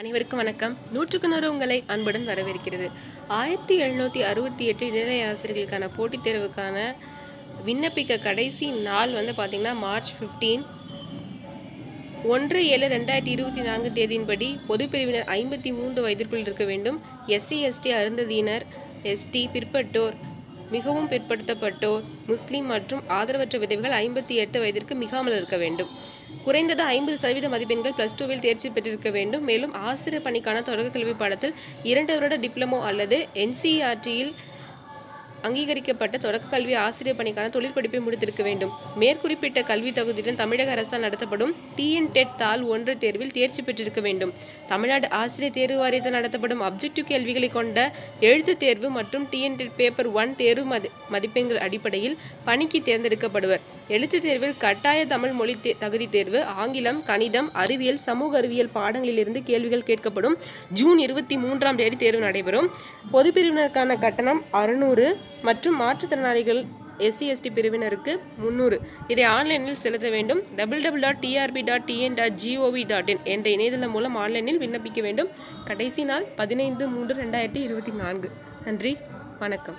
அனைவருக்கும் வணக்கம். 100க்கு 100 உங்களை அன்புடன் வரவேற்கிறது. 1768 இடைநிலை ஆசிரியர்களுக்கான போட்டித் தேர்வுக்கான விண்ணப்பிக்க கடைசி நாள் பார்த்தீங்கன்னா மார்ச் 15. 1/7/2024 தேதியின்படி பொதுப்பிரிவினர் 53 வயதிற்குள் இருக்க வேண்டும். SC ST அருந்ததியினர், ST பிற்பட்டோர், மிகவும் பிற்படுத்தப்பட்டோர், முஸ்லிம் மற்றும் ஆதரவற்ற விதவைகள் 58 வயதிற்கு மிகாமல் இருக்க வேண்டும். குறைந்தது 50% மதிப்பெண்கள் +2வில் தேர்ச்சி பெற்றிருக்க வேண்டும். மேலும் ஆசிரியர் பணிக்கான தொடக்க கல்வி பாடத்தில் 2 வருட டிப்ளமோ அல்லது NCERT-யில் அங்கீகரிக்கப்பட்ட தொடக்க கல்வி ஆசிரியர் பணிக்கான தொழிற்படிப்பை முடித்திருக்க வேண்டும். மேற்குறிப்பிட்ட கல்வி தகுதியுடன் தமிழக அரசால் நடத்தப்படும் TNTET தாள் 1 தேர்வில் தேர்ச்சி பெற்றிருக்க வேண்டும். தமிழ்நாடு ஆசிரியர் தேர்வு வாரியத்தால் நடத்தப்படும் அப்ஜெக்டிவ் கேள்விகளை கொண்ட எழுத்து தேர்வு மற்றும் TNTET பேப்பர் 1 தேர்வு மதிப்பெண்கள் அடிப்படையில் பணிக்கு தேர்ந்தெடுக்கப்படுவர். எழுத்து தேர்வில் கட்டாய தமிழ் மொழி தகுதி தேர்வு, ஆங்கிலம், கணிதம், அறிவியல், சமூக அறிவியல் பாடங்களிலிருந்து கேள்விகள் கேட்கப்படும். ஜூன் 23ஆம் தேதி தேர்வு நடைபெறும். பொதுப்பிரிவினருக்கான கட்டணம் 600 மற்றும் மாற்றுத்திறனாளிகள் SC ST பிரிவினருக்கு 300. இதை ஆன்லைனில் செலுத்த வேண்டும். www.trb.tn.gov.in என்ற இணையதளம் மூலம் ஆன்லைனில் விண்ணப்பிக்க வேண்டும். கடைசி நாள் 15/3/2024. நன்றி, வணக்கம்.